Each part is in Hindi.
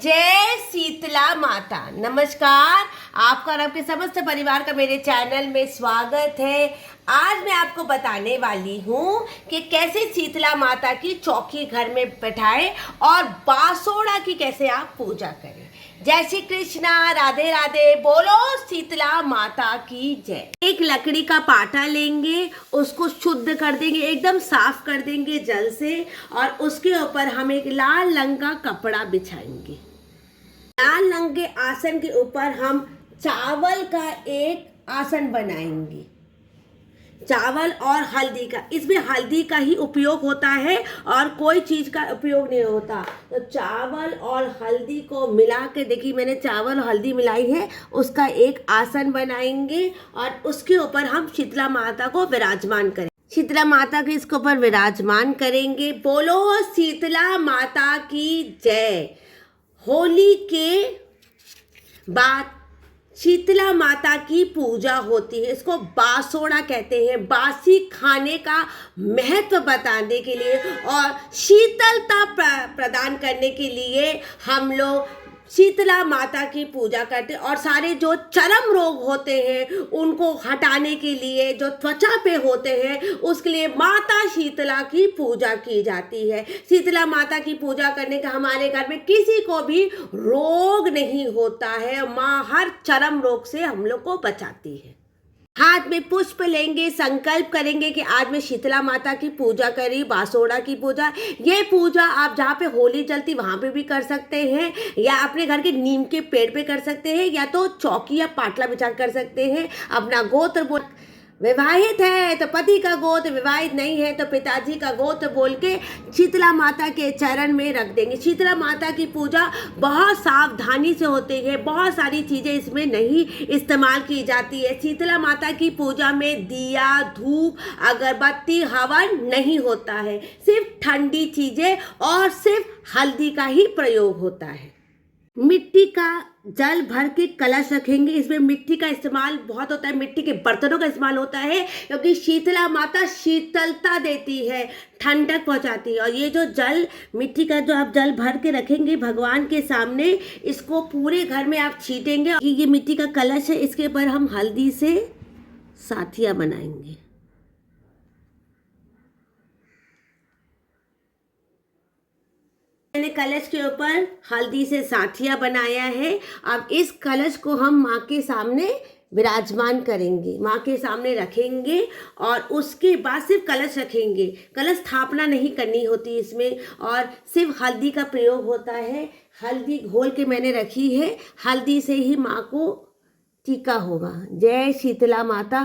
जय शीतला माता। नमस्कार, आपका और आपके समस्त परिवार का मेरे चैनल में स्वागत है। आज मैं आपको बताने वाली हूँ कि कैसे शीतला माता की चौकी घर में बैठाएं और बासोड़ा की कैसे आप पूजा करें। जय श्री कृष्णा, राधे राधे, बोलो शीतला माता की जय। एक लकड़ी का पाटा लेंगे, उसको शुद्ध कर देंगे, एकदम साफ कर देंगे जल से, और उसके ऊपर हम एक लाल रंग का कपड़ा बिछाएंगे। लाल रंग के आसन के ऊपर हम चावल का एक आसन बनाएंगे। चावल और हल्दी का, इसमें हल्दी का ही उपयोग होता है और कोई चीज़ का उपयोग नहीं होता। तो चावल और हल्दी को मिला के, देखिए मैंने चावल और हल्दी मिलाई है, उसका एक आसन बनाएंगे और उसके ऊपर हम शीतला माता को विराजमान करें। शीतला माता के इसके ऊपर विराजमान करेंगे। बोलो शीतला माता की जय। होली के बाद शीतला माता की पूजा होती है। इसको बासोड़ा कहते हैं। बासी खाने का महत्व बताने के लिए और शीतलता प्रदान करने के लिए हम लोग शीतला माता की पूजा करते हैं। और सारे जो चर्म रोग होते हैं उनको हटाने के लिए, जो त्वचा पे होते हैं उसके लिए माता शीतला की पूजा की जाती है। शीतला माता की पूजा करने का हमारे घर में किसी को भी रोग नहीं होता है। माँ हर चर्म रोग से हम लोग को बचाती है। हाथ में पुष्प लेंगे, संकल्प करेंगे कि आज मैं शीतला माता की पूजा करी, बासोड़ा की पूजा। ये पूजा आप जहाँ पे होली जलती वहाँ पे भी कर सकते हैं, या अपने घर के नीम के पेड़ पे कर सकते हैं, या तो चौकी या पाटला बिछा कर सकते हैं। अपना गोत्र बोल, विवाहित है तो पति का गोत्र, विवाहित नहीं है तो पिताजी का गोत्र बोल के शीतला माता के चरण में रख देंगे। शीतला माता की पूजा बहुत सावधानी से होती है। बहुत सारी चीज़ें इसमें नहीं इस्तेमाल की जाती है। शीतला माता की पूजा में दिया, धूप, अगरबत्ती, हवन नहीं होता है। सिर्फ ठंडी चीज़ें और सिर्फ हल्दी का ही प्रयोग होता है। मिट्टी का जल भर के कलश रखेंगे। इसमें मिट्टी का इस्तेमाल बहुत होता है, मिट्टी के बर्तनों का इस्तेमाल होता है, क्योंकि शीतला माता शीतलता देती है, ठंडक पहुंचाती है। और ये जो जल, मिट्टी का जो आप जल भर के रखेंगे भगवान के सामने, इसको पूरे घर में आप छीटेंगे। ये मिट्टी का कलश है, इसके ऊपर हम हल्दी से साथियाँ बनाएंगे। मैंने कलश के ऊपर हल्दी से साथिया बनाया है। अब इस कलश को हम माँ के सामने विराजमान करेंगे, माँ के सामने रखेंगे, और उसके बाद सिर्फ कलश रखेंगे। कलश स्थापना नहीं करनी होती इसमें, और सिर्फ हल्दी का प्रयोग होता है। हल्दी घोल के मैंने रखी है, हल्दी से ही माँ को टीका होगा। जय शीतला माता।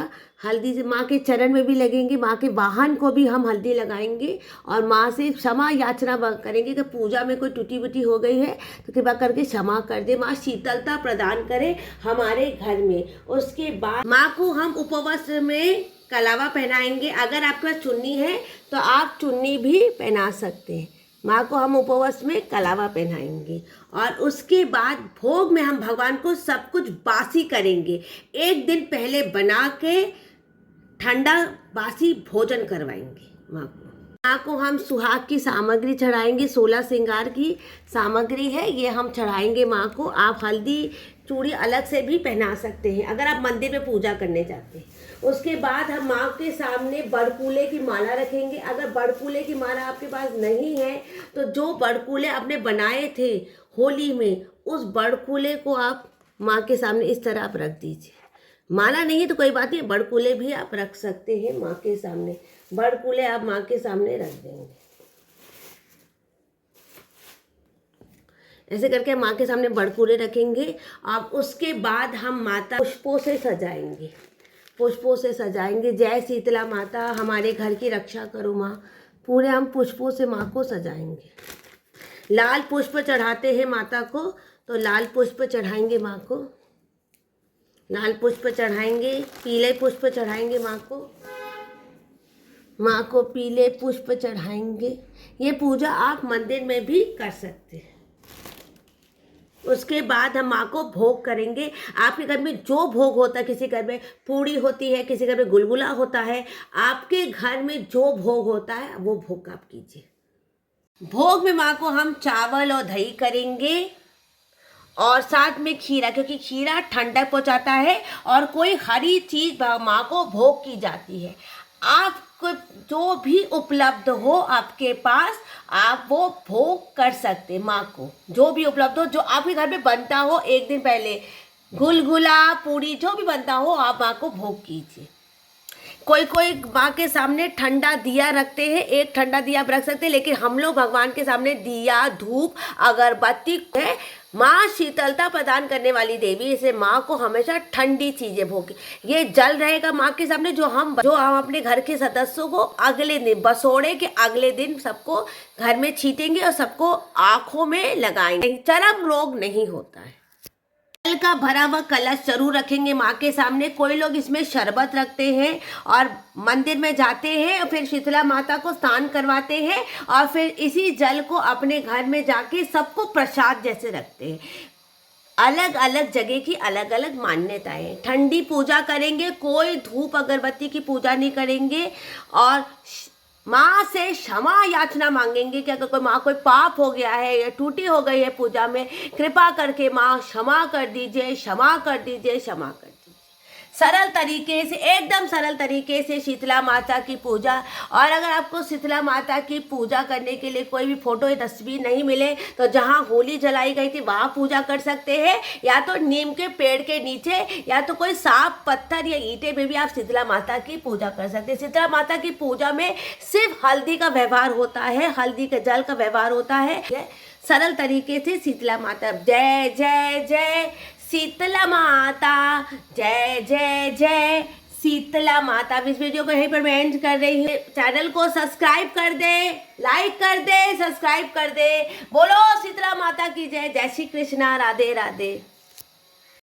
हल्दी से माँ के चरण में भी लगेंगे, माँ के वाहन को भी हम हल्दी लगाएंगे, और माँ से क्षमा याचना करेंगे कि पूजा में कोई टूटी फूटी हो गई है तो कृपा करके क्षमा कर दे। माँ शीतलता प्रदान करे हमारे घर में। उसके बाद माँ को हम उपवास में कलावा पहनाएंगे। अगर आपके पास चुन्नी है तो आप चुन्नी भी पहना सकते हैं। माँ को हम उपवास में कलावा पहनाएंगे, और उसके बाद भोग में हम भगवान को सब कुछ बासी करेंगे। एक दिन पहले बना के ठंडा बासी भोजन करवाएंगे माँ को। माँ को हम सुहाग की सामग्री चढ़ाएंगे। 16 श्रृंगार की सामग्री है, ये हम चढ़ाएंगे माँ को। आप हल्दी चूड़ी अलग से भी पहना सकते हैं अगर आप मंदिर में पूजा करने जाते हैं। उसके बाद हम माँ के सामने बड़कूले की माला रखेंगे। अगर बड़कूले की माला आपके पास नहीं है तो जो बड़कूले आपने बनाए थे होली में, उस बड़कूले को आप माँ के सामने इस तरह आप रख दीजिए। माला नहीं है तो कोई बात नहीं, बड़कूले भी आप रख सकते हैं माँ के सामने। बड़कूले आप माँ के सामने रख देंगे। ऐसे करके माँ के सामने बड़कूले रखेंगे। अब उसके बाद हम माता पुष्पों से सजाएंगे, पुष्पों से सजाएंगे। जय शीतला माता, हमारे घर की रक्षा करो माँ। पूरे हम पुष्पों से माँ को सजाएंगे। लाल पुष्प चढ़ाते हैं माता को, तो लाल पुष्प चढ़ाएंगे माँ को। लाल पुष्प चढ़ाएंगे, पीले पुष्प चढ़ाएंगे माँ को। माँ को पीले पुष्प चढ़ाएंगे। ये पूजा आप मंदिर में भी कर सकते हैं। उसके बाद हम माँ को भोग करेंगे। आपके घर में जो भोग होता है, किसी घर में पूड़ी होती है, किसी घर में गुलगुला होता है, आपके घर में जो भोग होता है वो भोग आप कीजिए। भोग में माँ को हम चावल और दही करेंगे। और साथ में खीरा, क्योंकि खीरा ठंडक पहुंचाता है और कोई हरी चीज माँ को भोग की जाती है। आपको जो भी उपलब्ध हो आपके पास, आप वो भोग कर सकते माँ को। जो भी उपलब्ध हो, जो आपके घर में बनता हो, एक दिन पहले गुलगुला पूड़ी जो भी बनता हो, आप माँ को भोग कीजिए। कोई कोई माँ के सामने ठंडा दिया रखते हैं, एक ठंडा दिया रख सकते हैं, लेकिन हम लोग भगवान के सामने दिया, धूप, अगरबत्ती है। माँ शीतलता प्रदान करने वाली देवी, इसे माँ को हमेशा ठंडी चीजें भोगी। ये जल रहेगा माँ के सामने, जो हम अपने घर के सदस्यों को अगले दिन, बसोड़े के अगले दिन सबको घर में छीटेंगे और सबको आंखों में लगाएंगे। चरम रोग नहीं होता है। जल का भरा हुआ कलश जरूर रखेंगे माँ के सामने। कोई लोग इसमें शरबत रखते हैं और मंदिर में जाते हैं और फिर शीतला माता को स्नान करवाते हैं और फिर इसी जल को अपने घर में जाके सबको प्रसाद जैसे रखते हैं। अलग अलग जगह की अलग अलग मान्यताएं। ठंडी पूजा करेंगे, कोई धूप अगरबत्ती की पूजा नहीं करेंगे और माँ से क्षमा याचना मांगेंगे कि अगर कोई माँ कोई पाप हो गया है या टूटी हो गई है पूजा में, कृपा करके माँ क्षमा कर दीजिए, क्षमा कर दीजिए, क्षमा कर दीजिए। सरल तरीके से, एकदम सरल तरीके से शीतला माता की पूजा। और अगर आपको शीतला माता की पूजा करने के लिए कोई भी फोटो या तस्वीर नहीं मिले तो जहाँ होली जलाई गई थी वहाँ पूजा कर सकते हैं, या तो नीम के पेड़ के नीचे, या तो कोई सांप, पत्थर या ईंटे में भी आप शीतला माता की पूजा कर सकते हैं। शीतला माता की पूजा में सिर्फ हल्दी का व्यवहार होता है, हल्दी के जल का व्यवहार होता है। सरल तरीके से शीतला माता, जय जय जय शीतला माता, जय जय जय शीतला माता। इस वीडियो को यहीं पर मैं एंड कर रही हूँ। चैनल को सब्सक्राइब कर दे, लाइक कर दे, सब्सक्राइब कर दे। बोलो शीतला माता की जय। जय श्री कृष्णा, राधे राधे।